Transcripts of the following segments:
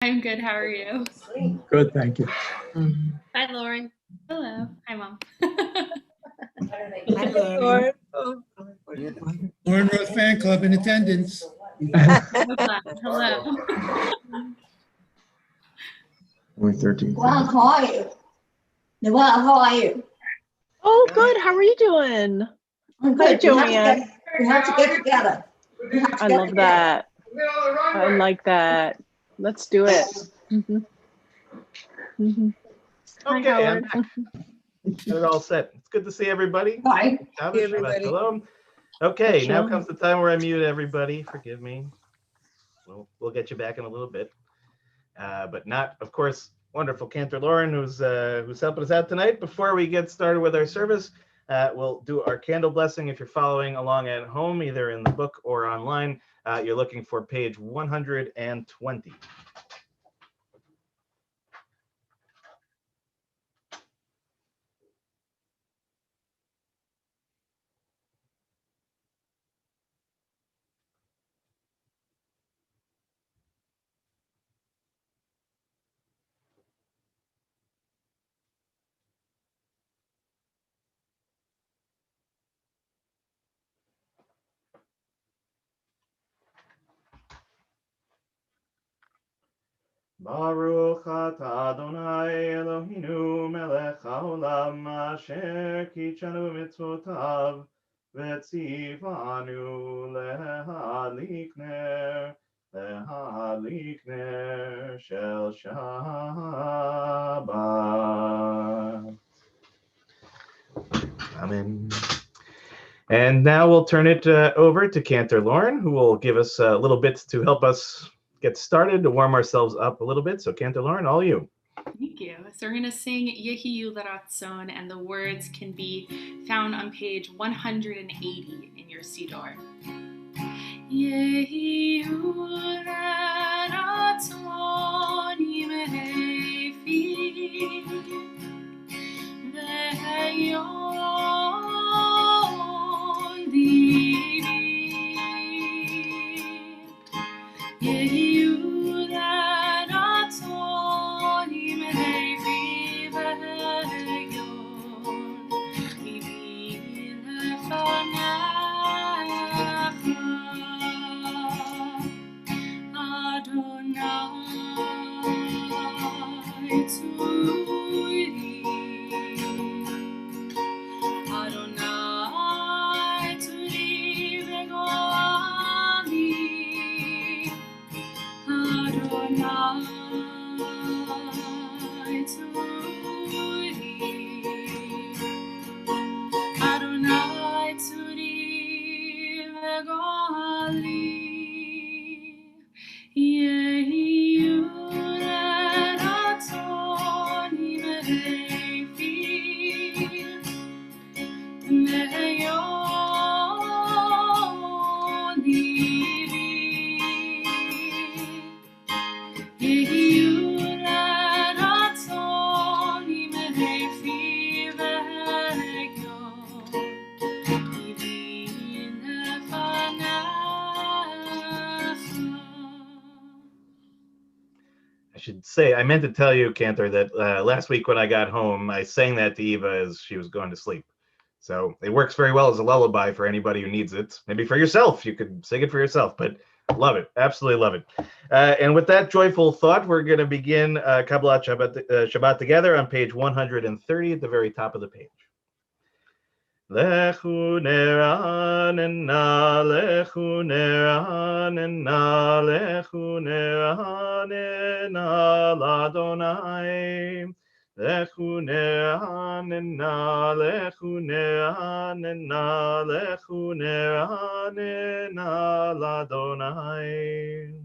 I'm good. How are you? Good, thank you. Hi, Lauren. Hello. Hi, Mom. Hi, Lauren. Lauren Road Fan Club in attendance. Hello. We're 13. Wow, how are you? Noelle, how are you? Oh, good. How are you doing? I'm Hi, good. Joanne. We have to get together. I love that. I like that. Let's do it. Hi, Okay, I'm Howard. back. Got it all set. It's good to see everybody. Bye. Shabbos, Shabbat Shalom. Okay, now Shalom. comes the time where I mute everybody. Forgive me. We'll get you back in a little bit, but not, of course, wonderful Cantor Lauren, who's helping us out tonight. Before we get started with our service, we'll do our candle blessing. If you're following along at home, either in the book or online, you're looking for page 120. Baruch atah Adonai Eloheinu melech haolam asher kitshanu mitzvotav v'tzivanu lehadlik ner shel Shabbat. Amen. And now we'll turn it over to Cantor Lauren, who will give us little bits to help us get started, to warm ourselves up a little bit. So Cantor Lauren, all you. Thank you. So we're going to sing Yehiyu L'Ratzon, and the words can be found on page 180 in your Siddur. Yehiyu L'Ratzon imhefi v'hayon divi Yehiyu L'Ratzon imhefi v'hayon divi lefanecha Adonai tzuri Adonai tzuri v'go'ali Adonai tzuri Adonai tzuri v'go'ali Yehiyu L'Ratzon imhefi v'hayon divi Yehiyu L'Ratzon imhefi v'hayon divi lefanecha. I should say, I meant to tell you, Cantor, that last week when I got home, I sang that to Eva as she was going to sleep. So it works very well as a lullaby for anybody who needs it. Maybe for yourself, you could sing it for yourself, but love it. Absolutely love it. And with that joyful thought, we're going to begin Kabbalat Shabbat together on page 130 at the very top of the page. Lechu neranena, lechu neranena, lechu neranena, l'Adonai. Lechu neranena, lechu neranena, lechu neranena, l'Adonai.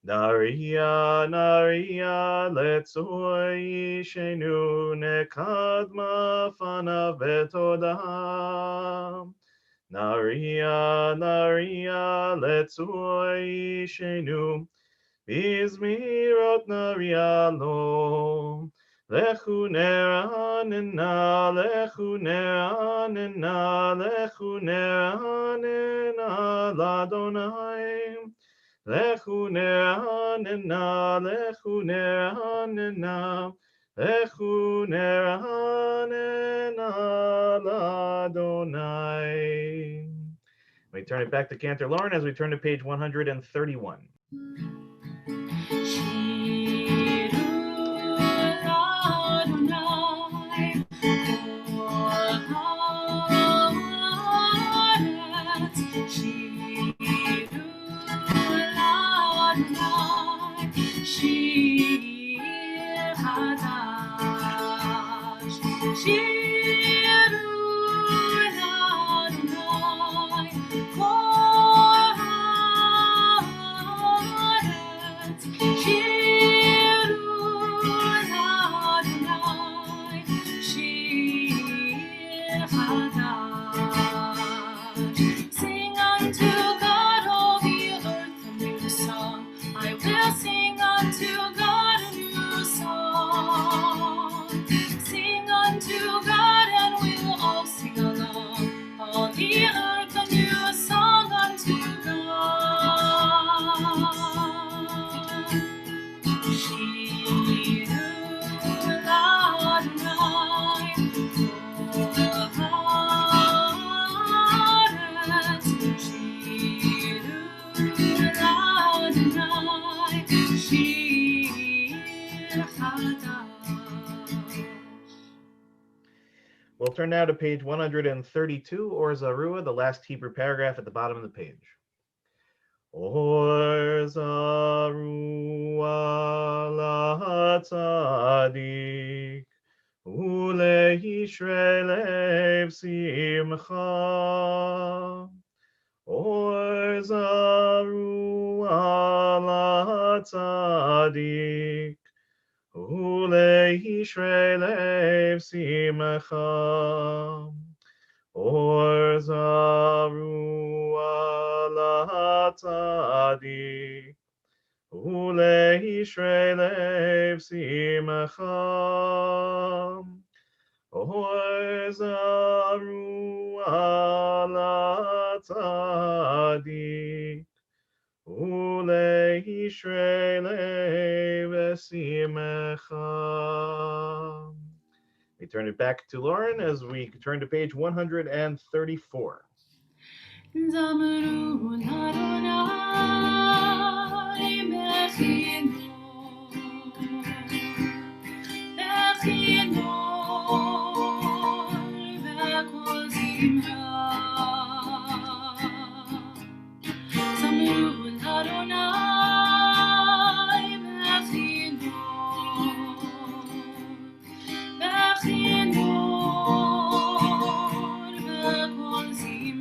Naria, Naria, letzoi shenu nekadma fana vetoda. Naria, Naria, letzoi shenu bizmirot Naria lo. Lechu neranena, lechu neranena, lechu neranena, l'Adonai. Lechu ner hanena, lechu ner hanena, lechu ner hanena l'Adonai. We turn it back to Cantor Lauren as we turn to page 131. Sing unto God, all the earth, a new song. I will sing unto God a new song. Sing unto God, and we'll all sing along. All the earth a new song unto God. Shiru l'Adonai, kol haaretz. Shiru l'Adonai, shir chadash. We'll turn now to page 132, or Zarua, the last Hebrew paragraph at the bottom of the page. Or Zarua l'tzadik, uleishrei lev simcha. Or Zarua l'tzadik, uleishrei lev simcha. Or Zarua l'tzadik, uleishrei lev simcha. Or Zarua l'tzadik, uleishrei lev simcha. We turn it back to Lauren as we turn to page 134. Zamru l'Adonai bechino, bechino v'kol zimra. Zamru l'Adonai bechino, bechino v'kol zimra.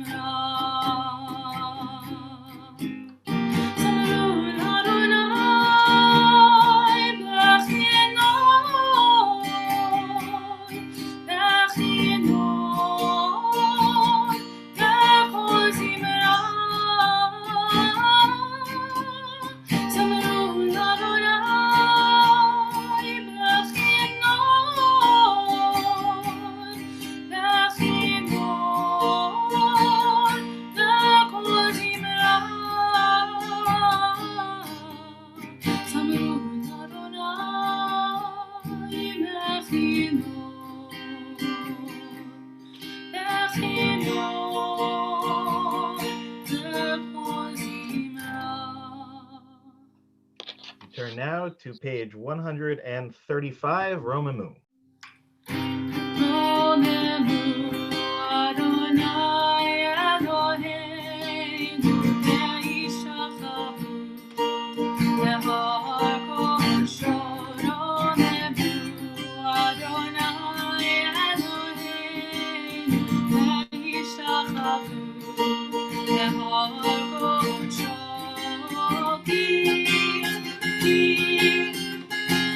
Turn now to page 135, Romemu.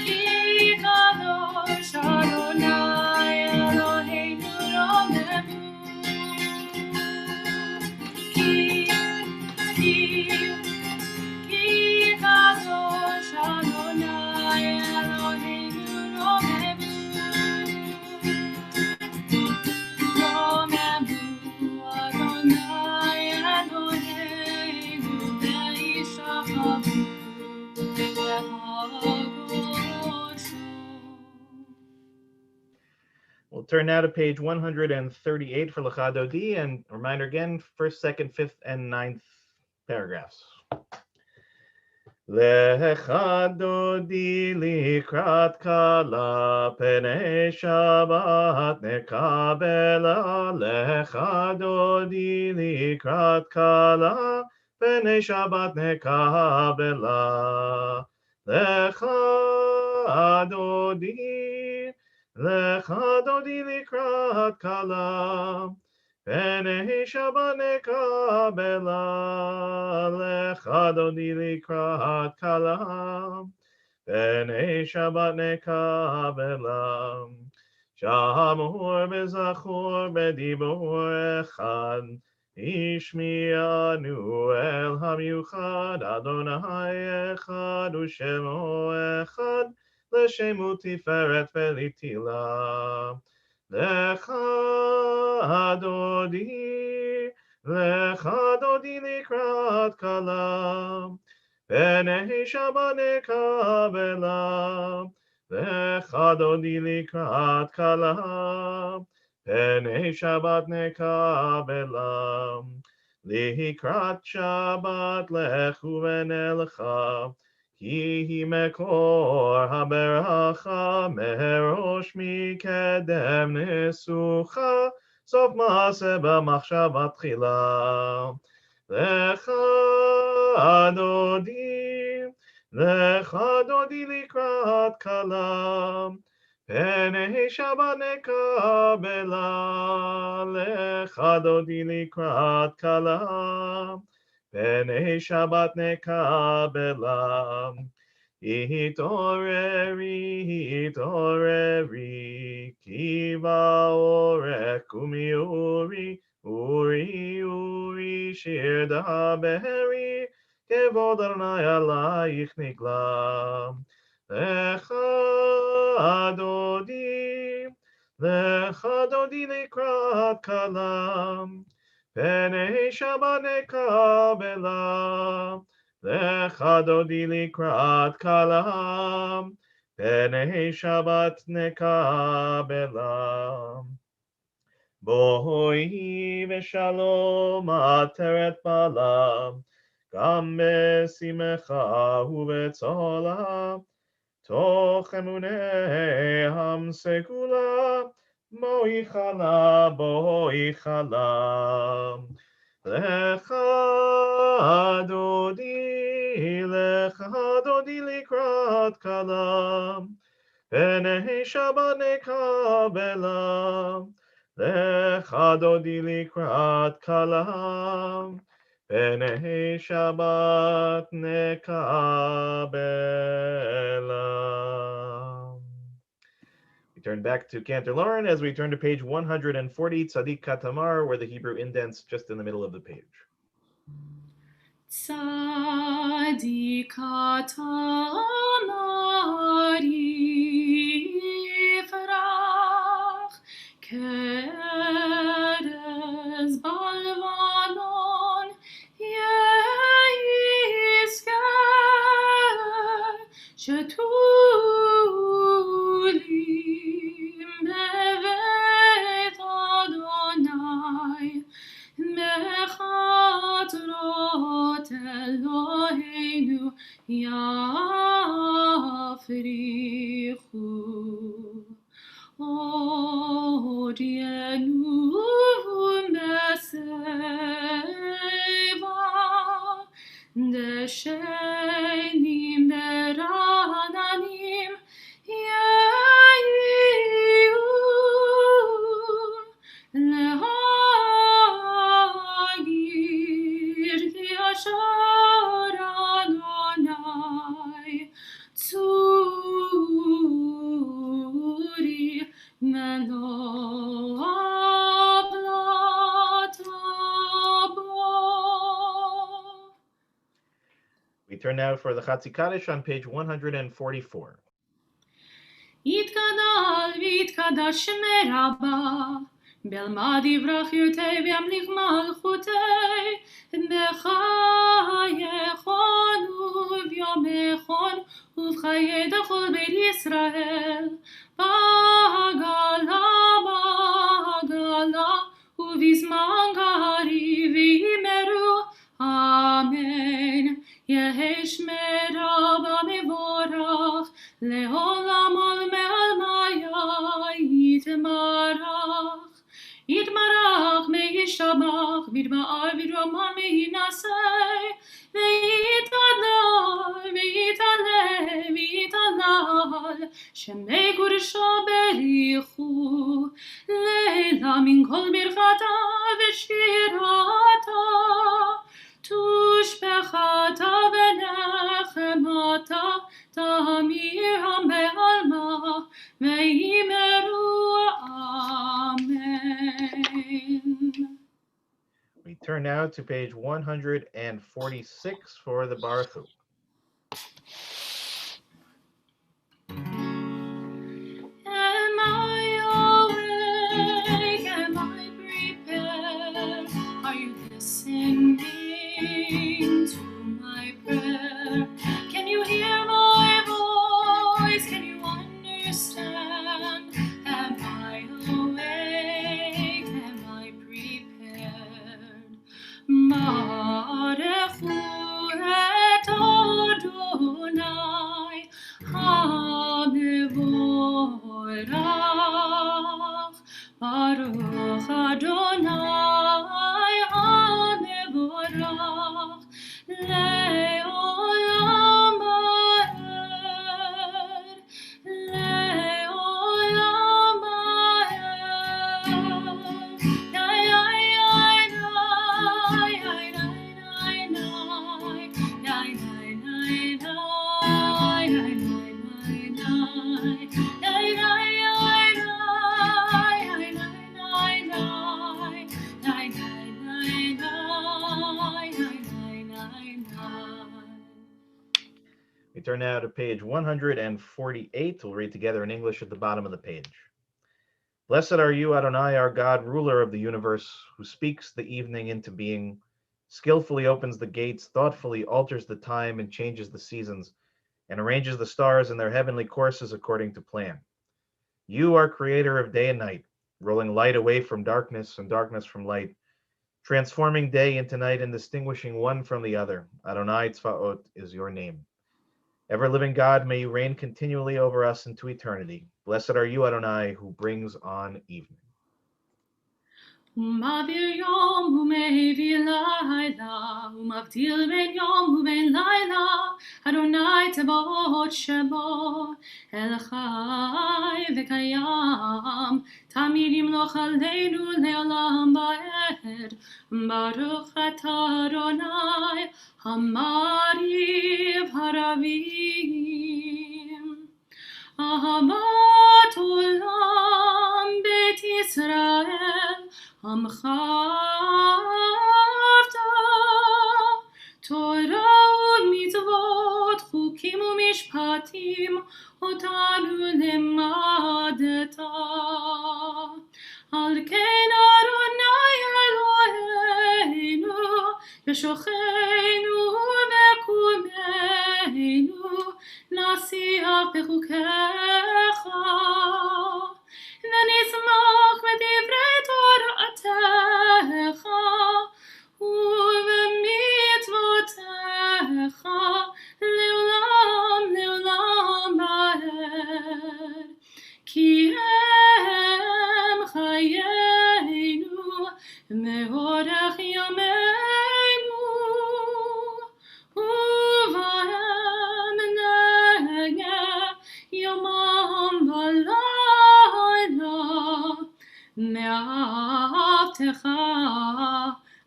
Ki kadosh We'll turn now to page 138 for Lecha Dodi, and reminder again, first, second, fifth, and ninth paragraphs. Lecha Dodi likrat kala penei Shabbat nekabela. Lecha Dodi likrat kala penei Shabbat nekabela. Lecha Dodi likrat kala penei Shabbat nekabela. Lecha Dodi likrat kala penei Shabbat nekabela. Shamor bezachor bedibor echad ishmi'anu el hamiuchad Adonai echad u'shemo echad l'shemu tiferet ve'litila. Lecha Dodi likrat kala penei Shabbat nekabela. Lecha Dodi likrat kala penei Shabbat nekabela. Likrat Shabbat lechu v'nelcha ki mekor haberacha merosh mikedem nesucha sof maaseh b'machshava tchila. Lecha Dodi likrat kala penei Shabbat nekabela. Lecha Dodi likrat kala penei Shabbat nekabela. Hitoreri, kiva orech umiuri, uri, shir daberi, kevod Adonai alayich nigla. Lecha Dodi likrat kala penei Shabbat nekabela. Lecha Dodi likrat kala penei Shabbat nekabela. Bohi v'shalom ateret bala gam b'simecha u'betzola toch emunei hamsekula boichala. Lecha Dodi likrat kala penei Shabbat nekabela. Lecha Dodi likrat kala penei Shabbat nekabela. We turn back to Cantor Lauren as we turn to page 140, Tzadik Katamar, where the Hebrew indents just in the middle of the page. Tzadik Katamar yifrach keres balvanon yizker shetulim bevet Adonai mechatrot Eloheinu yafrichu. Orienu meseva deshenim berananim yayu lehagir ki ashar Adonai tzuri melo We turn now for the Chatzi Kaddish on page 144. יתגדל ויתקדש שמי רבה, בלמד יברכיותי וימליך מלכותי, בחייכון וביומכון ובחיי דכל בית ישראל, בעגלה לעולם עולמי עלמיה יתברך. יתברך מישבח, ויתבער ויתרומם ויינשא, ויתהלל ויתעלה ויתהלל, שמי קודשו בריחו, לילה מן כל ברכתה ושירתה, תושבחתה ונחמתה, תמירם בעלמא, ויאמרו Amen. We turn now to page 146 for the Baruch Hu. Am I awake? Am I prepared? Are you listening to my prayer? Can you hear my voice? Can you understand? Am I awake? Am I prepared? Baruch Hu et Adonai HaMevorach. Baruch Adonai HaMevorach le'olam va'ed, le'olam va'ed. Yai, yai, yai, yai, yai, yai, yai, yai, We turn now to page 148. We'll read together in English at the bottom of the page. Blessed are you, Adonai, our God, ruler of the universe, who speaks the evening into being, skillfully opens the gates, thoughtfully alters the time and changes the seasons, and arranges the stars in their heavenly courses according to plan. You are creator of day and night, rolling light away from darkness and darkness from light, transforming day into night and distinguishing one from the other. Adonai Tzvaot is your name. Ever-living God, may you reign continually over us into eternity. Blessed are you, Adonai, who brings on evening. ומעביר יום ומעביר לילה, ומבדיל בין יום ובין לילה, אדוני צבאות שמו, אל חי וקיים, תמיד ימלוך עלינו לעולם ועד. ברוך אתה אדוני, המריב הרבים. אהבת עולם בית ישראל, עמך אהבת, תורה ומצוות, חוקים ומשפטים, אותנו למדת. על כן אדוני אלוהינו, בשוכנו וקומנו, נשיח בחוקיך, ונשמח בדברי תורתך, ובמצוותיך, לעולם לעולם ועד. כי הם חיינו, ואורך ימינו, ובהם נגע יומם ולילה. מאהבתך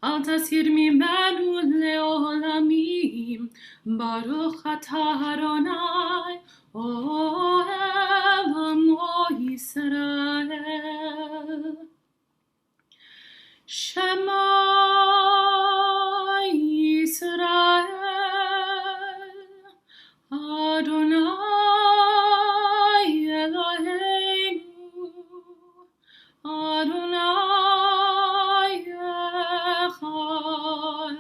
אל תסיר ממנו לעולמים. ברוך אתה אדוני, אוהב עמו ישראל. שמע ישראל, אדוני אלוהינו, אדוני אחד.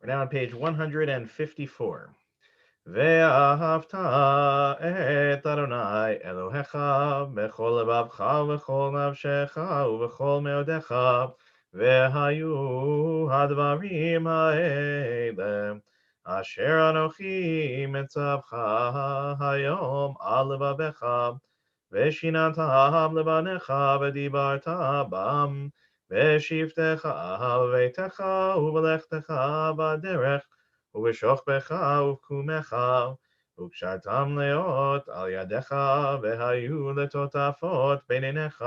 We're now on page 154. ואהבת את אדוני אלוהיך בכל לבבך ובכל נפשך ובכל מאודיך, והיו הדברים האלה אשר אנוכי מצווך היום על לבביך, ושיננתם לבניך ודיברת בם, בשבתך ובביתך ובלכתך בדרך, ובשוכבך ובקומך, וקשרתם להיות על ידיך, והיו לטוטפות בין עיניך,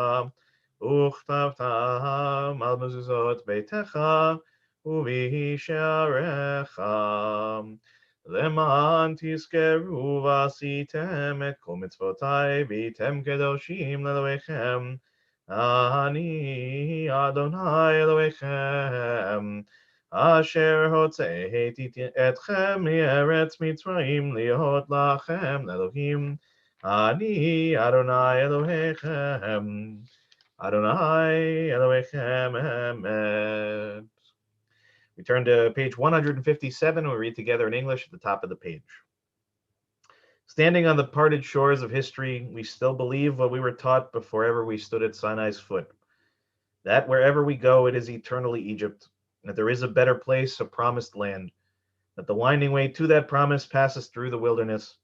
וכתבתם על מזוזות ביתך, ובשעריך, למען תזכרו ועשיתם את כל מצוותיי, והייתם קדושים לאלוהיכם, אני אדוני אלוהיכם, אשר הוצאתי אתכם מארץ מצרים להיות לכם לאלוהים, אני אדוני אלוהיכם, אדוני אלוהיכם אמת. We turn to page 157. We'll read together in English at the top of the page. Standing on the parted shores of history, we still believe what we were taught before ever we stood at Sinai's foot, that wherever we go, it is eternally Egypt, that there is a better place, a promised land, that the winding way to that promise passes through the wilderness,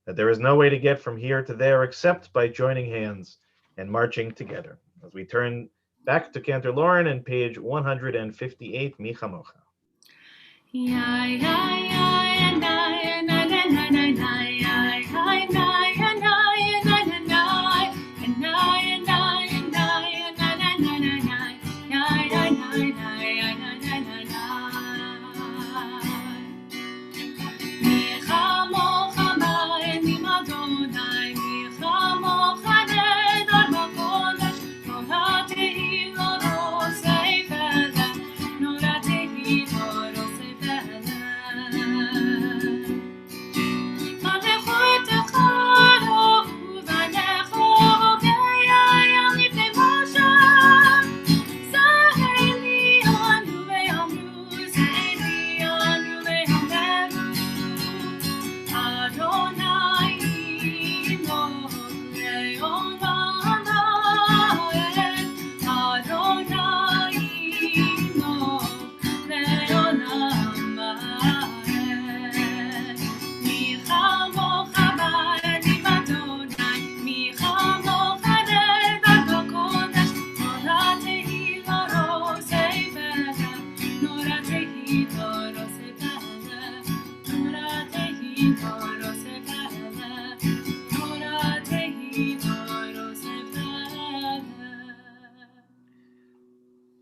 that there is no way to get from here to there except by joining hands and marching together. As we turn back to Cantor Lauren and page 158, Mi Chamocha.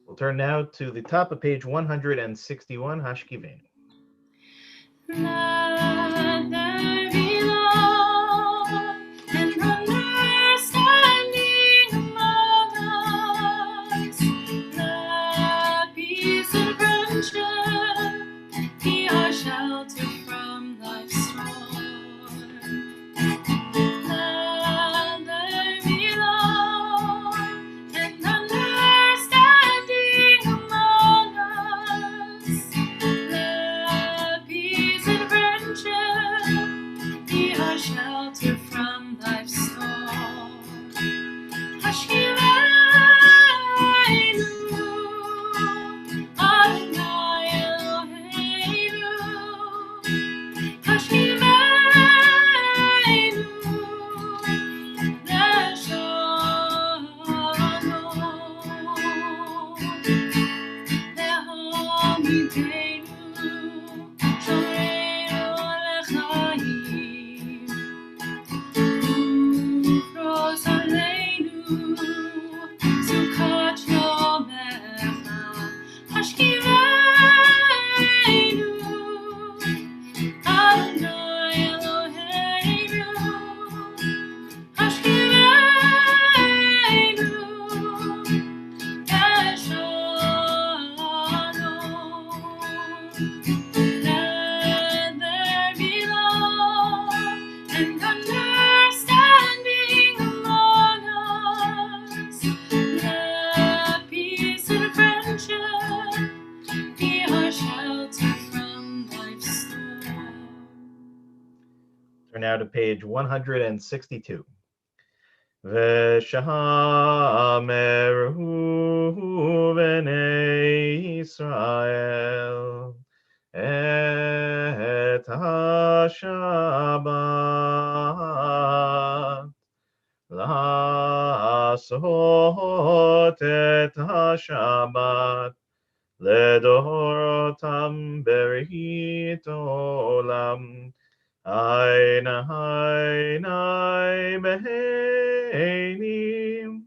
We'll turn now to the top of page 161, Hashkivein. Let there be love and understanding among us. Let peace and friendship be our shelter from life's storm. Let there be love and understanding among us. Let peace and friendship be our shelter from life's storm. Hashkiveinu, Adonai Eloheinu. Hashkiveinu, Leshalom. Lehamidenu, Shoreinu Lechaim. Ufros Aleinu, Sukkot Yomecha. Hashkiveinu, Adonai Eloheinu. Hashkiveinu, Leshalom. Let there be love and understanding among us. Let peace and friendship be our shelter from life's storm. Turn now to page 162. V'shameru b'nei Israel et ha-Shabbat, לעשות את השבת לדורותם ברית עולם. עין עיני בהנים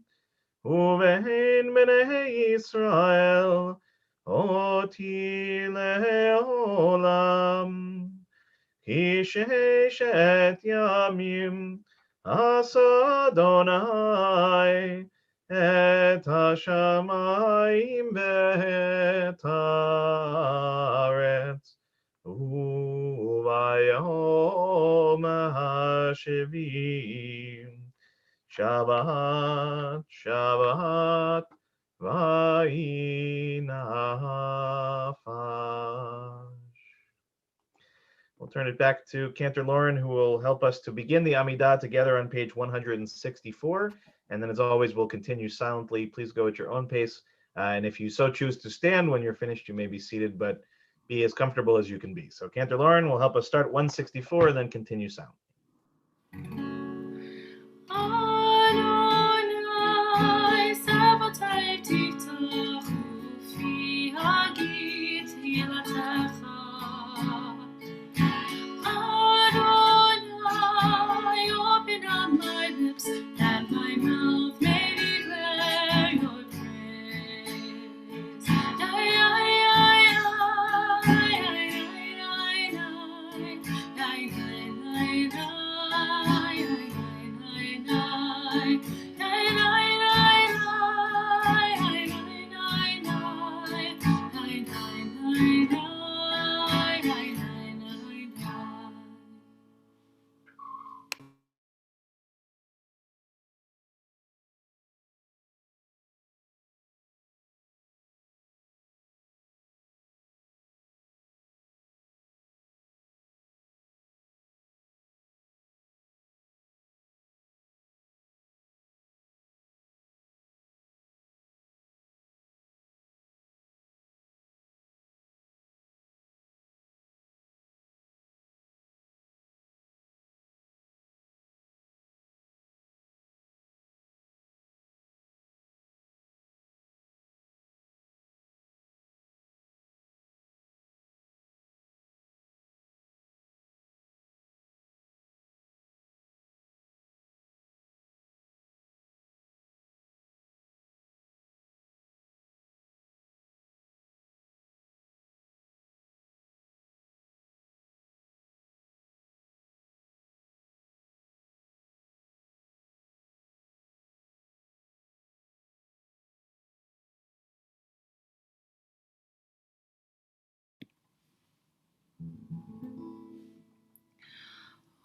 ובהן בני ישראל אותי לעולם. כי ששת ימים עשה אדוני את השמיים ואת הארץ, וביום השביעי שבת שבת ויהי נפש. We'll turn it back to Cantor Lauren, who will help us to begin the Amidah together on page 164. And then, as always, we'll continue silently. Please go at your own pace. And if you so choose to stand when you're finished, you may be seated, but be as comfortable as you can be. So Cantor Lauren will help us start 164 and then continue silently. Adonai, Sabbatai Tiftachu, Fi Hagit Hilatecha. Adonai, open up my lips, that my mouth may declare your praise.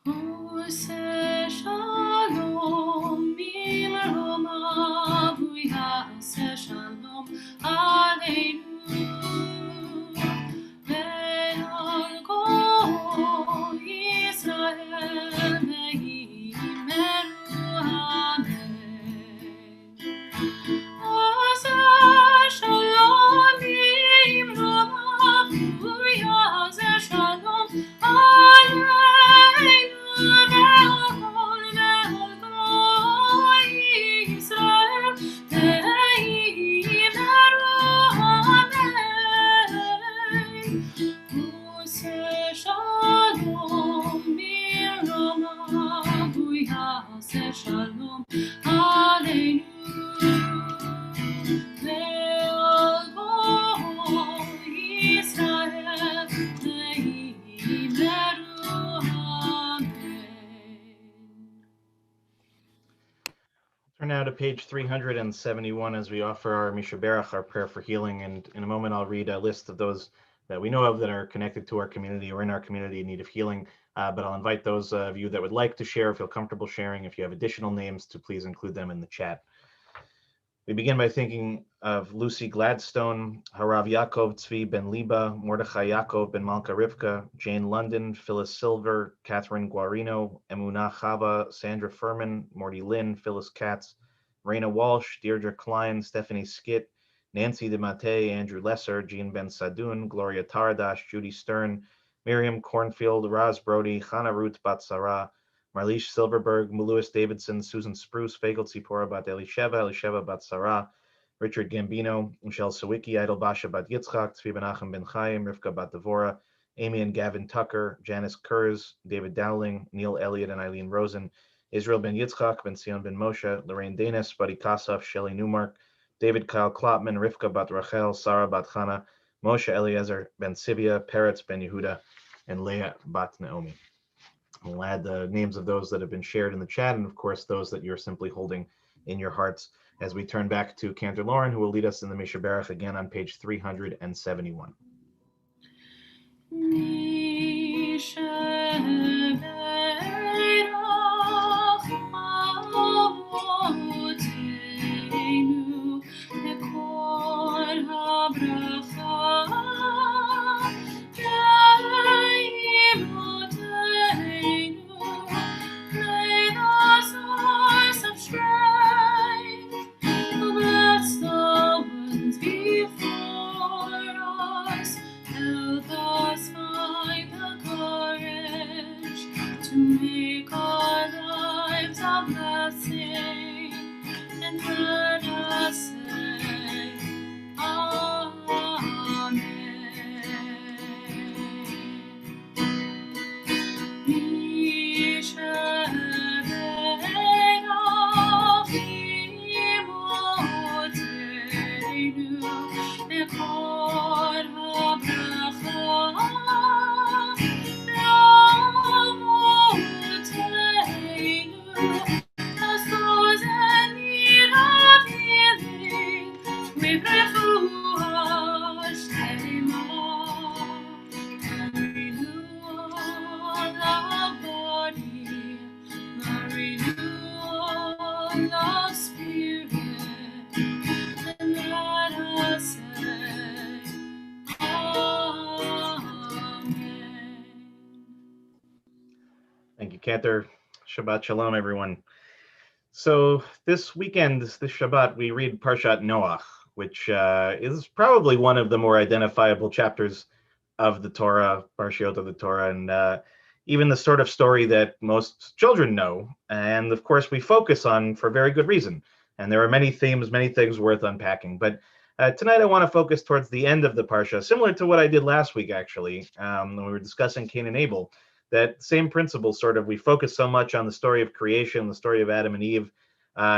Ose shalom, milrom avuya, ose shalom aleinu, ve'al kol Yisrael ve'imeru amen. Ose shalom, milrom avuya, ose shalom aleinu. Shalom, Turn now to page 371 as we offer our Mishaberach, our prayer for healing. And in a moment, I'll read a list of those that we know of that are connected to our community or in our community in need of healing. But I'll invite those of you that would like to share, feel comfortable sharing, if you have additional names, to please include them in the chat. We begin by thinking of Lucy Gladstone, Harav Yaakov Tzvi Ben Liba, Mordechai Yaakov Ben Malka Rivka, Jane London, Phyllis Silver, Catherine Guarino, Emunah Chava, Sandra Furman, Morty Lynn, Phyllis Katz, Raina Walsh, Deirdre Klein, Stephanie Skitt, Nancy DeMate, Andrew Lesser, Jean Ben Sadun, Gloria Taradash, Judy Stern, Miriam Cornfield, Raz Brody, Hannah Ruth Batsara, Marlish Silverberg, Meluis Davidson, Susan Spruce, Fagel Tzipora Bat Elisheva Batsara, Richard Gambino, Michelle Sawicki, Idol Basha Bat Yitzchak, Tzvi Menachem Ben Chaim, Rivka Bat Devora, Amy and Gavin Tucker, Janice Kurz, David Dowling, Neil Elliott and Eileen Rosen, Israel Ben Yitzchak, Ben Sion Ben Moshe, Lorraine Danis, Buddy Kassoff, Shelley Newmark, David Kyle Klopman, Rivka Bat Rachel, Sarah Bat Chana, Moshe Eliezer Ben Sivia, Peretz Ben Yehuda, and Leah Bat Naomi. We'll add the names of those that have been shared in the chat, and of course those that you're simply holding in your hearts as we turn back to Cantor Lauren, who will lead us in the Misha Berach again on page 371. Bless the ones before us. Help us find the courage to make our lives a blessing, and let us say, Amen. Thank you, Cantor. Shabbat Shalom, everyone. So this weekend, this Shabbat, we read Parshat Noach, which is probably one of the more identifiable chapters of the Torah, Parshiot of the Torah, and even the sort of story that most children know. And of course, we focus on for very good reason. And there are many themes, many things worth unpacking. But tonight, I want to focus towards the end of the Parsha, similar to what I did last week, actually, when we were discussing Cain and Abel. That same principle, sort of, we focus so much on the story of creation, the story of Adam and Eve.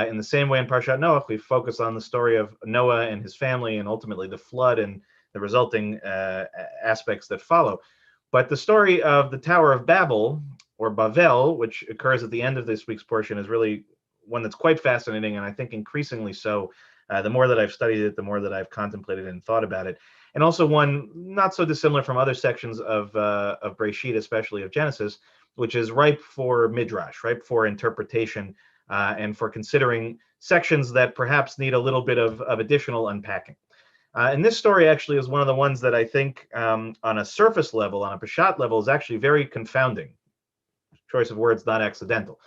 In the same way in Parshat Noach, we focus on the story of Noah and his family, and ultimately the flood and the resulting aspects that follow. But the story of the Tower of Babel, or Bavel, which occurs at the end of this week's portion, is really one that's quite fascinating, and I think increasingly so. The more that I've studied it, the more that I've contemplated and thought about it. And also one not so dissimilar from other sections of Breshit, especially of Genesis, which is ripe for midrash, ripe for interpretation, and for considering sections that perhaps need a little bit of additional unpacking. And this story actually is one of the ones that I think on a surface level, on a Peshat level, is actually very confounding. Choice of words not accidental.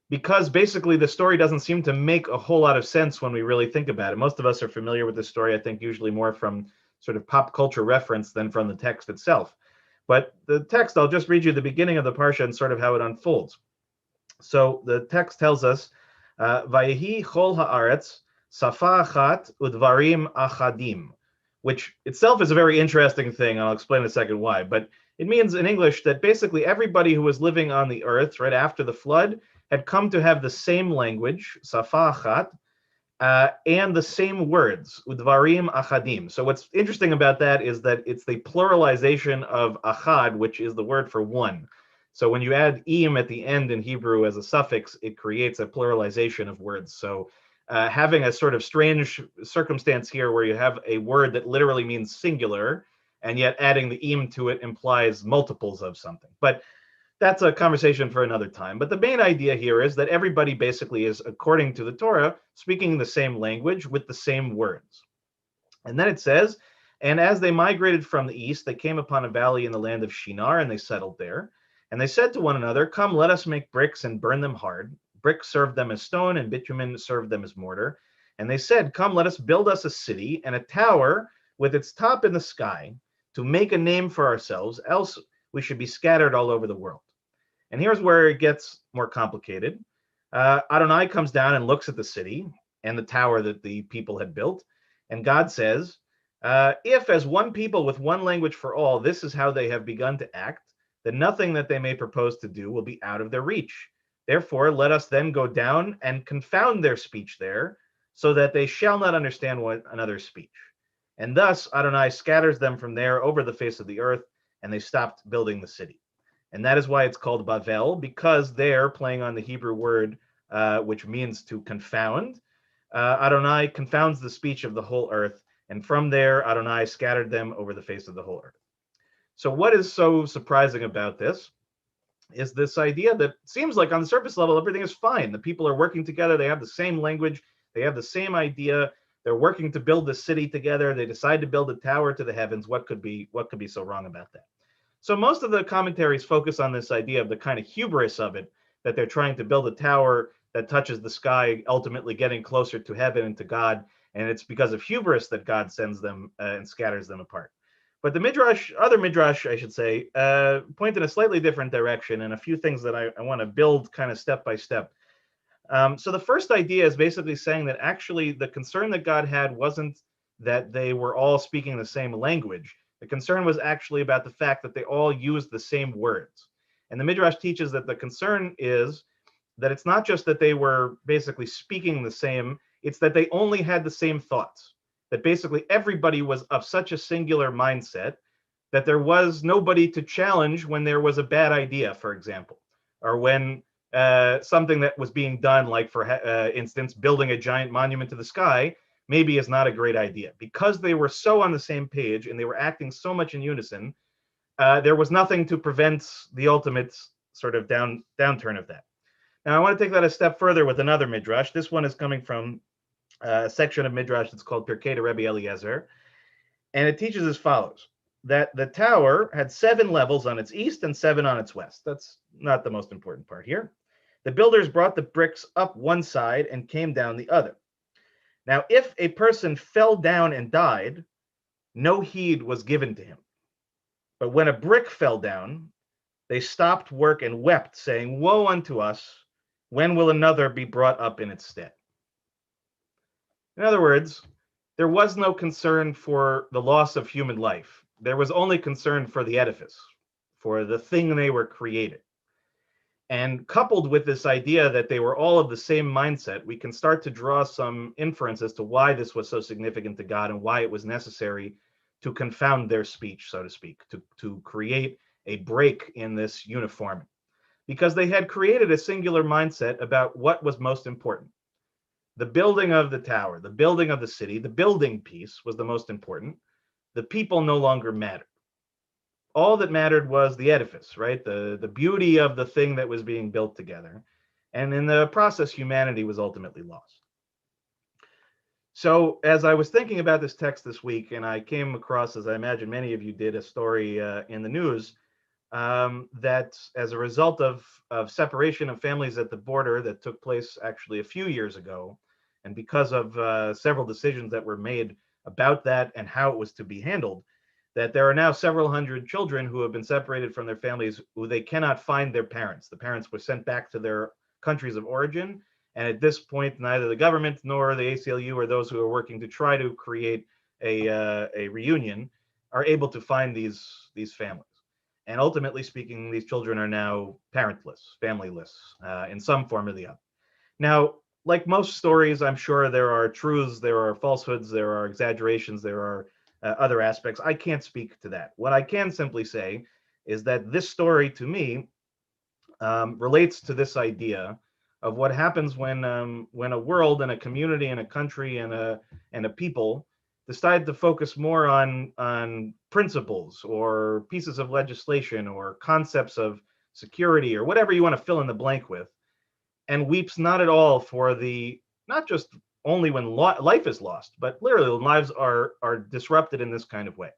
Because basically the story doesn't seem to make a whole lot of sense when we really think about it. Most of us are familiar with the story, I think, usually more from sort of pop culture reference than from the text itself. But the text, I'll just read you the beginning of the Parsha and sort of how it unfolds. So the text tells us, Vayehi chol haaretz safa achat udvarim achadim, which itself is a very interesting thing. I'll explain in a second why. But it means in English that basically everybody who was living on the earth right after the flood had come to have the same language, safa achat, and the same words, udvarim achadim. So what's interesting about that is that it's the pluralization of achad, which is the word for one. So when you add im at the end in Hebrew as a suffix, it creates a pluralization of words. So having a sort of strange circumstance here where you have a word that literally means singular, and yet adding the im to it implies multiples of something. But that's a conversation for another time. But the main idea here is that everybody basically is, according to the Torah, speaking the same language with the same words. And then it says, and as they migrated from the east, they came upon a valley in the land of Shinar, and they settled there. And they said to one another, come, let us make bricks and burn them hard. Brick served them as stone, and bitumen served them as mortar. And they said, "Come, let us build us a city and a tower with its top in the sky to make a name for ourselves, else we should be scattered all over the world." And here's where it gets more complicated. Adonai comes down and looks at the city and the tower that the people had built. And God says, if as one people with one language for all, this is how they have begun to act, then nothing that they may propose to do will be out of their reach. Therefore, let us then go down and confound their speech there, so that they shall not understand one another's speech. And thus Adonai scatters them from there over the face of the earth, and they stopped building the city. And that is why it's called Bavel, because they're playing on the Hebrew word, which means to confound. Adonai confounds the speech of the whole earth, and from there Adonai scattered them over the face of the whole earth. So what is so surprising about this is this idea that seems like on the surface level everything is fine. The people are working together, they have the same language, they have the same idea, they're working to build the city together, they decide to build a tower to the heavens. What could be so wrong about that? So most of the commentaries focus on this idea of the kind of hubris of it, that they're trying to build a tower that touches the sky, ultimately getting closer to heaven and to God, and it's because of hubris that God sends them and scatters them apart. But the Midrash, other Midrash, I should say, point in a slightly different direction, and a few things that I want to build kind of step by step. So the first idea is basically saying that actually the concern that God had wasn't that they were all speaking the same language. The concern was actually about the fact that they all used the same words. And the Midrash teaches that the concern is that it's not just that they were basically speaking the same, it's that they only had the same thoughts. That basically everybody was of such a singular mindset that there was nobody to challenge when there was a bad idea, for example, or when something that was being done, like for instance, building a giant monument to the sky, maybe is not a great idea. Because they were so on the same page and they were acting so much in unison, there was nothing to prevent the ultimate sort of downturn of that. Now, I want to take that a step further with another Midrash. This one is coming from a section of Midrash that's called Pirkei de Rebbe Eliezer, and it teaches as follows, that the tower had 7 levels on its east and 7 on its west. That's not the most important part here. The builders brought the bricks up one side and came down the other. Now, if a person fell down and died, no heed was given to him. But when a brick fell down, they stopped work and wept, saying, "Woe unto us! When will another be brought up in its stead?" In other words, there was no concern for the loss of human life. There was only concern for the edifice, for the thing they were creating. And coupled with this idea that they were all of the same mindset, we can start to draw some inference as to why this was so significant to God and why it was necessary to confound their speech, so to speak, to create a break in this uniformity. Because they had created a singular mindset about what was most important. The building of the tower, the building of the city, the building piece was the most important. The people no longer mattered. All that mattered was the edifice, right? The beauty of the thing that was being built together. And in the process, humanity was ultimately lost. So as I was thinking about this text this week, and I came across, as I imagine many of you did, a story in the news that as a result of separation of families at the border that took place actually a few years ago, and because of several decisions that were made about that and how it was to be handled, that there are now several hundred children who have been separated from their families who they cannot find their parents. The parents were sent back to their countries of origin. And at this point, neither the government nor the ACLU or those who are working to try to create a reunion are able to find these families. And ultimately speaking, these children are now parentless, familyless, in some form or the other. Now, like most stories, I'm sure there are truths, there are falsehoods, there are exaggerations, there are other aspects. I can't speak to that. What I can simply say is that this story, to me, relates to this idea of what happens when a world and a community and a country and a people decide to focus more on principles or pieces of legislation or concepts of security or whatever you want to fill in the blank with, and weeps not at all for not just only when life is lost, but literally when lives are disrupted in this kind of way.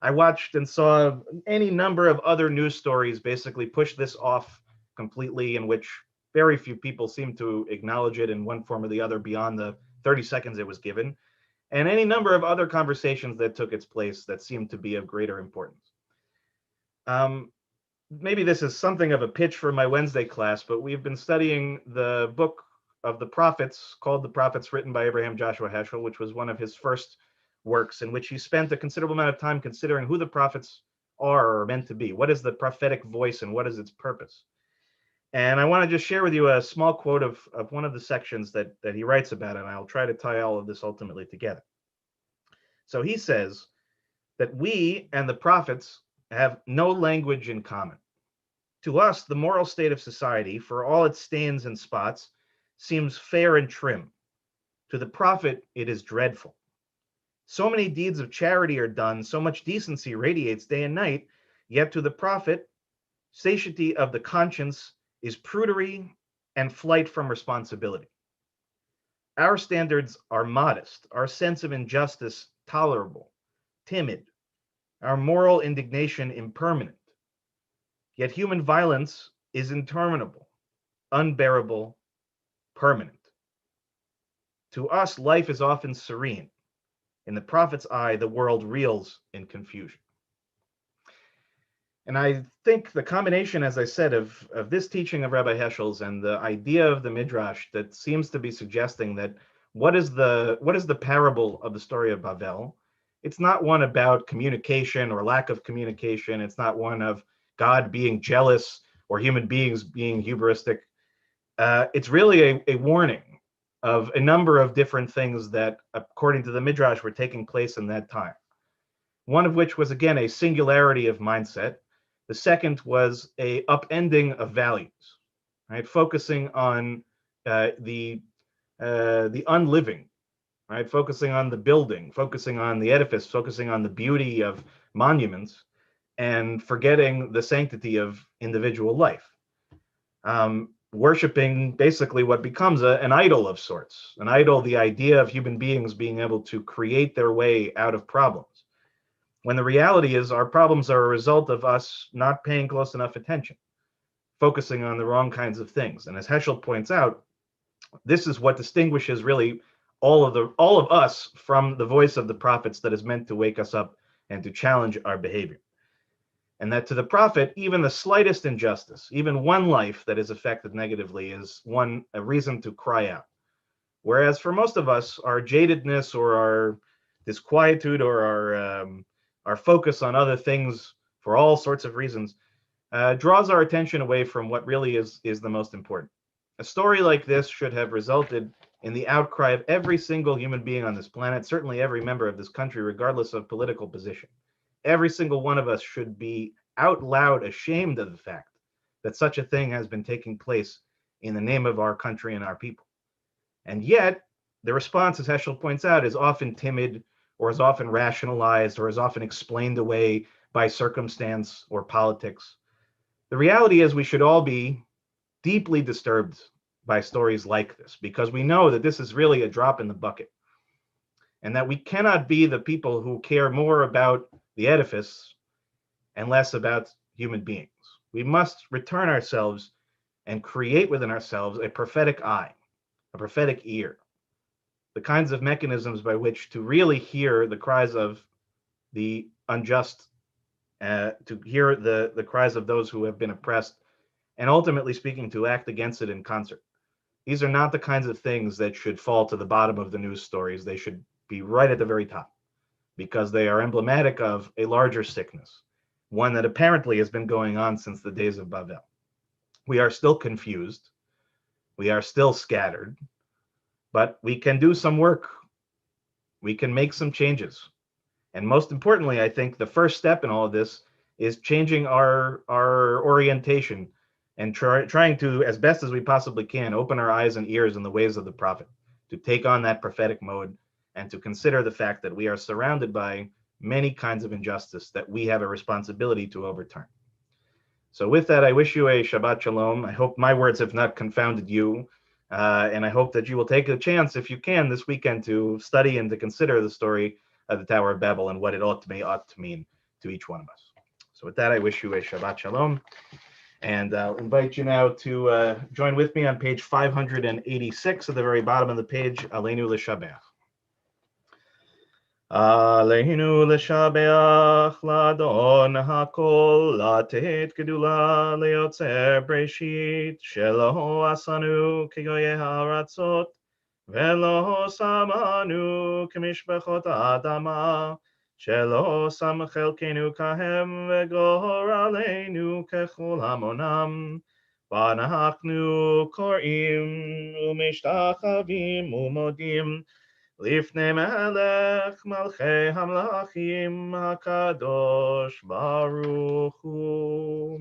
I watched and saw any number of other news stories basically push this off completely, in which very few people seem to acknowledge it in one form or the other beyond the 30 seconds it was given, and any number of other conversations that took its place that seemed to be of greater importance. Maybe this is something of a pitch for my Wednesday class, but we've been studying the book of the prophets called The Prophets, written by Abraham Joshua Heschel, which was one of his first works, in which he spent a considerable amount of time considering who the prophets are or are meant to be. What is the prophetic voice and what is its purpose? And I want to just share with you a small quote of one of the sections that he writes about it, and I'll try to tie all of this ultimately together. So he says that we and the prophets have no language in common. To us, the moral state of society, for all its stains and spots, seems fair and trim. To the prophet, it is dreadful. So many deeds of charity are done, so much decency radiates day and night, yet to the prophet, satiety of the conscience is prudery and flight from responsibility. Our standards are modest, our sense of injustice tolerable, timid, our moral indignation impermanent. Yet human violence is interminable, unbearable, permanent. To us, life is often serene. In the prophet's eye, the world reels in confusion. And I think the combination, as I said, of this teaching of Rabbi Heschel's and the idea of the Midrash that seems to be suggesting that what is the parable of the story of Bavel? It's not one about communication or lack of communication. It's not one of God being jealous or human beings being hubristic. It's really a warning of a number of different things that, according to the Midrash, were taking place in that time. One of which was, again, a singularity of mindset. The second was a upending of values, right? Focusing on the unliving, right? Focusing on the building, focusing on the edifice, focusing on the beauty of monuments, and forgetting the sanctity of individual life. Worshipping basically what becomes an idol of sorts. An idol, the idea of human beings being able to create their way out of problems, when the reality is our problems are a result of us not paying close enough attention, focusing on the wrong kinds of things. And as Heschel points out, this is what distinguishes really all of us from the voice of the prophets that is meant to wake us up and to challenge our behavior. And that to the prophet, even the slightest injustice, even one life that is affected negatively, is a reason to cry out. Whereas for most of us, our jadedness or our disquietude or our focus on other things for all sorts of reasons draws our attention away from what really is the most important. A story like this should have resulted in the outcry of every single human being on this planet, certainly every member of this country, regardless of political position. Every single one of us should be out loud ashamed of the fact that such a thing has been taking place in the name of our country and our people. And yet, the response, as Heschel points out, is often timid, or is often rationalized, or is often explained away by circumstance or politics. The reality is we should all be deeply disturbed by stories like this, because we know that this is really a drop in the bucket, and that we cannot be the people who care more about the edifice and less about human beings. We must return ourselves and create within ourselves a prophetic eye, a prophetic ear, the kinds of mechanisms by which to really hear the cries of the unjust, to hear the cries of those who have been oppressed, and ultimately speaking, to act against it in concert. These are not the kinds of things that should fall to the bottom of the news stories. They should be right at the very top, because they are emblematic of a larger sickness, one that apparently has been going on since the days of Bavel. We are still confused. We are still scattered, but we can do some work. We can make some changes. And most importantly, I think the first step in all of this is changing our orientation and trying to, as best as we possibly can, open our eyes and ears in the ways of the prophet, to take on that prophetic mode and to consider the fact that we are surrounded by many kinds of injustice that we have a responsibility to overturn. So with that, I wish you a Shabbat Shalom. I hope my words have not confounded you. And I hope that you will take a chance, if you can, this weekend to study and to consider the story of the Tower of Babel and what it ought to mean to each one of us. So with that, I wish you a Shabbat Shalom. And I'll invite you now to join with me on page 586 at the very bottom of the page, Aleinu L'Shabach. Aleinu L'Shabach L'Adon HaKol Lateit Gedula Le'yotzer Breshit Shelo Asanu Kegoye HaRatzot Velo Samanu Kemishbechot Adama Shelo Sam Chelkenu Kahem Vegor Aleinu Kechol Hamonam Vanachnu Korim Umishtachavim Umodim Lifnei Melech Malchei Hamlachim HaKadosh Baruch Hu.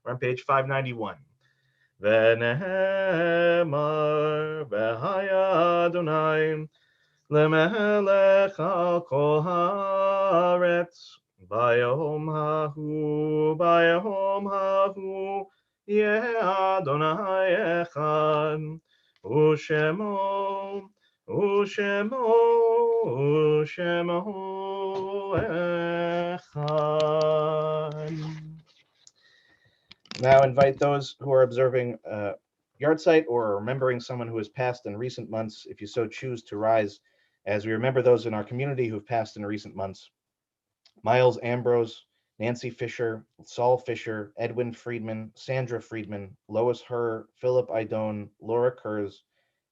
We're on page 591. V'nehemar v'haya Adonai Lemelech al kol haaretz bayom hahu yeh Adonai echad u'shemo echad. Now invite those who are observing yard site or remembering someone who has passed in recent months, if you so choose, to rise as we remember those in our community who've passed in recent months. Miles Ambrose, Nancy Fisher, Saul Fisher, Edwin Friedman, Sandra Friedman, Lois Herr, Philip Idone, Laura Kurz,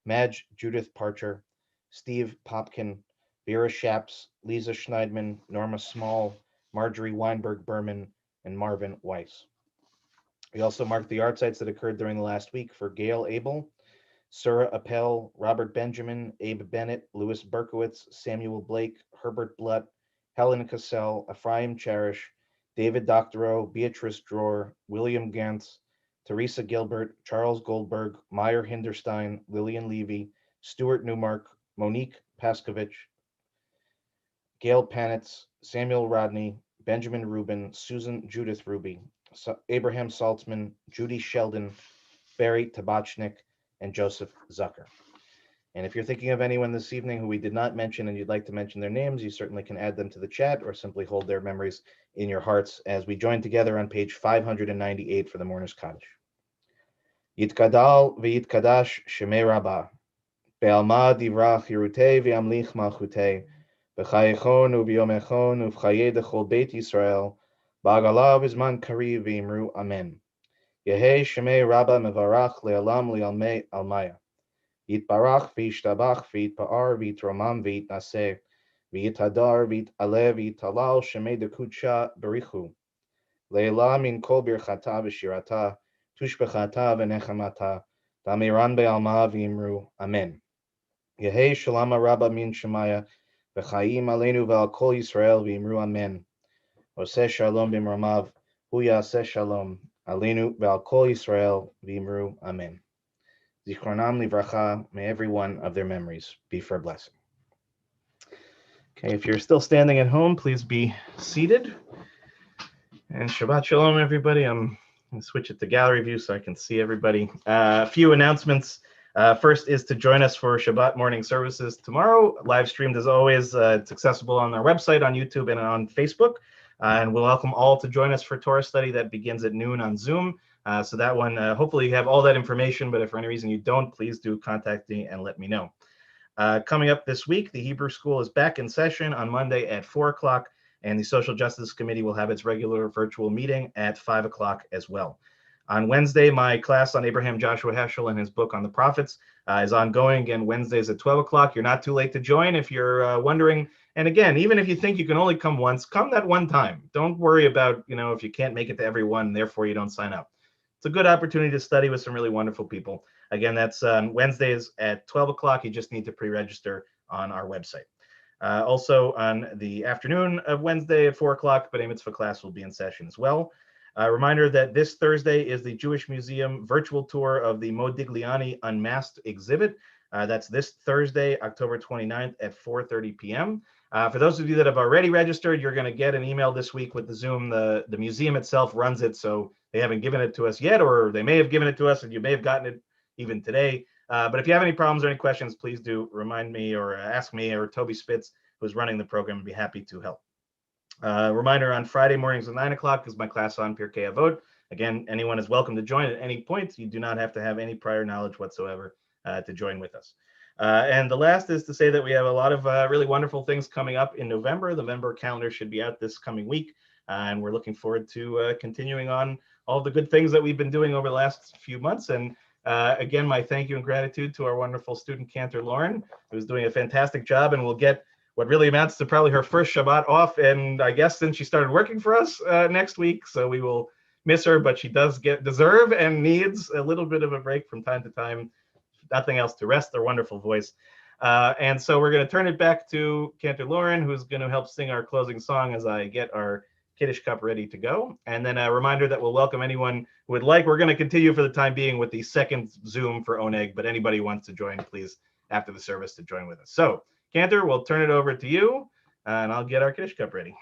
Madge Judith Parcher, Steve Popkin, Vera Shaps, Lisa Schneidman, Norma Small, Marjorie Weinberg Berman, and Marvin Weiss. We also marked the yard sites that occurred during the last week for Gail Abel, Sura Appel, Robert Benjamin, Abe Bennett, Louis Berkowitz, Samuel Blake, Herbert Blutt, Helen Cassell, Ephraim Cherish, David Doctorow, Beatrice Dror, William Gantz, Teresa Gilbert, Charles Goldberg, Meyer Hinderstein, Lillian Levy, Stuart Newmark, Monique Paskovich, Gail Panitz, Samuel Rodney, Benjamin Rubin, Susan Judith Ruby, Abraham Saltzman, Judy Sheldon, Barry Tabachnik, and Joseph Zucker. And if you're thinking of anyone this evening who we did not mention and you'd like to mention their names, you certainly can add them to the chat or simply hold their memories in your hearts as we join together on page 598 for the Mourner's Kaddish. Yitkadal v'yitkadash shemei rabbah, be'alma divrach yirutei v'yamlich malchutei, b'chayechon u'v'yomechon u'v'chayei dechol beit Yisrael, ba'agalav izman kariv v'imru amen. Yehei shemei rabbah mevarach le'alam le'almei almaya. Yitbarach v'yishtabach v'yitpa'ar v'yitromam v'yitnaseh v'yitadar v'yit'aleh v'yitalal shemei dekudsha berichu le'elah min kol birchata v'shirata tushbechata v'nechamata damiran be'alma v'imru amen. Yehei shalama rabba min shemaya v'chayim aleinu v'al kol Yisrael v'imru amen. Oseh shalom b'mramav hu yaseh shalom aleinu v'al kol Yisrael v'imru amen. Zichronam livracha, may every one of their memories be for a blessing. Okay, if you're still standing at home, please be seated. And Shabbat Shalom, everybody. I'm going to switch it to gallery view so I can see everybody. A few announcements. First is to join us for Shabbat morning services tomorrow, live streamed as always. It's accessible on our website, on YouTube, and on Facebook. And we'll welcome all to join us for Torah study that begins at noon on Zoom. So that one, hopefully you have all that information, but if for any reason you don't, please do contact me and let me know. Coming up this week, the Hebrew School is back in session on Monday at 4 o'clock, and the Social Justice Committee will have its regular virtual meeting at 5 o'clock as well. On Wednesday, my class on Abraham Joshua Heschel and his book on the prophets is ongoing. Again, Wednesdays at 12 o'clock. You're not too late to join if you're wondering. And again, even if you think you can only come once, come that one time. Don't worry about, if you can't make it to every one, therefore you don't sign up. It's a good opportunity to study with some really wonderful people. Again, that's Wednesdays at 12 o'clock. You just need to pre-register on our website. Also on the afternoon of Wednesday at 4 o'clock, B'nai Mitzvah class will be in session as well. A reminder that this Thursday is the Jewish Museum virtual tour of the Modigliani Unmasked exhibit. That's this Thursday, October 29th at 4:30 p.m. For those of you that have already registered, you're going to get an email this week with the Zoom. The museum itself runs it, so they haven't given it to us yet, or they may have given it to us and you may have gotten it even today. But if you have any problems or any questions, please do remind me or ask me or Toby Spitz, who's running the program, and be happy to help. Reminder on Friday mornings at 9 o'clock is my class on Pirkei Avot. Again, anyone is welcome to join at any point. You do not have to have any prior knowledge whatsoever to join with us. And the last is to say that we have a lot of really wonderful things coming up in November. The November calendar should be out this coming week, and we're looking forward to continuing on all the good things that we've been doing over the last few months. And again, my thank you and gratitude to our wonderful student cantor, Lauren, who's doing a fantastic job and will get what really amounts to probably her first Shabbat off. And I guess since she started working for us next week, so we will miss her, but she does deserve and needs a little bit of a break from time to time. Nothing else to rest their wonderful voice. And so we're going to turn it back to Cantor Lauren, who's going to help sing our closing song as I get our Kiddush cup ready to go. And then a reminder that we'll welcome anyone who would like. We're going to continue for the time being with the second Zoom for Oneg, but anybody who wants to join, please, after the service to join with us. So Cantor, we'll turn it over to you, and I'll get our Kiddush cup ready.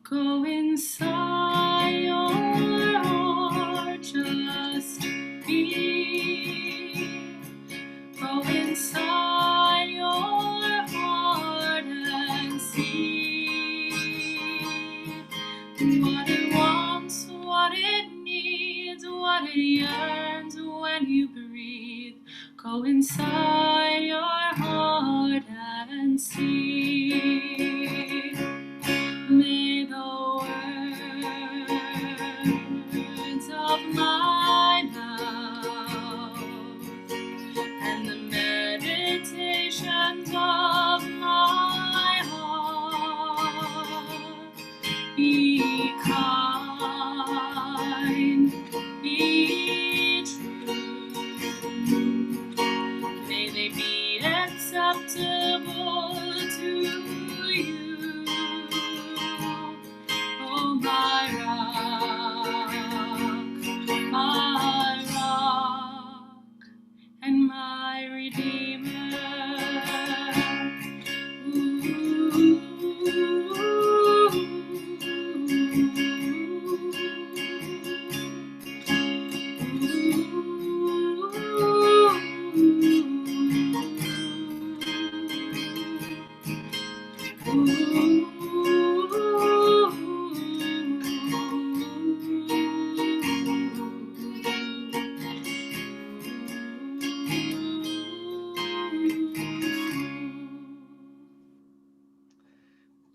Go inside your heart, just be. Go inside your heart and see what it wants, what it needs, what it yearns when you breathe. Go inside your heart and see. May the words of my mouth and the meditations of my heart be kind, be true. May they be acceptable to you. Oh, my rock and my redeemer.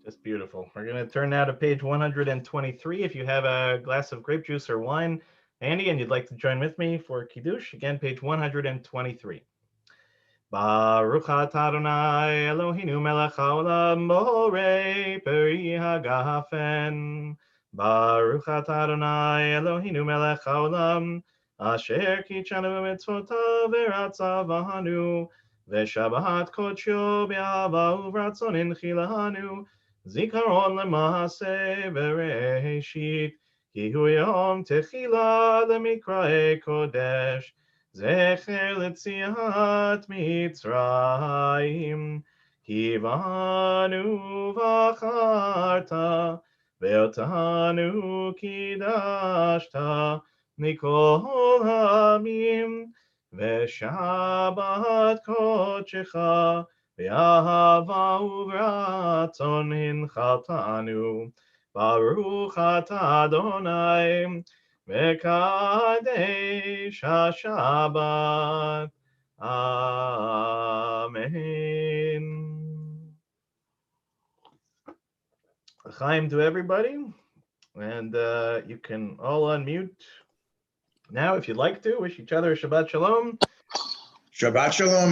Just beautiful. We're going to turn now to page 123. If you have a glass of grape juice or wine handy and you'd like to join with me for Kiddush, again, page 123. Baruch atah Adonai Eloheinu melech haolam borei peri hagafen. Baruch atah Adonai Eloheinu melech haolam asher kichanu b'mitzvotav v'ratzavanu v'shabbat kodsho b'ahava uvratzon inchilanu zikaron lema'aseh v'reishit ki hu yom techila lemikrae kodesh Zecher letziat Mitzrayim, kivanu v'acharta, ve'otanu kidashta, mikol hamim, ve'shabat kodshecha, ve'ahava uvratzon hinchaltanu, Baruch atah Adonai, Mekadesh HaShabbat. Amen. L'chaim to everybody. And you can all unmute now if you'd like to. Wish each other a Shabbat Shalom. Shabbat Shalom,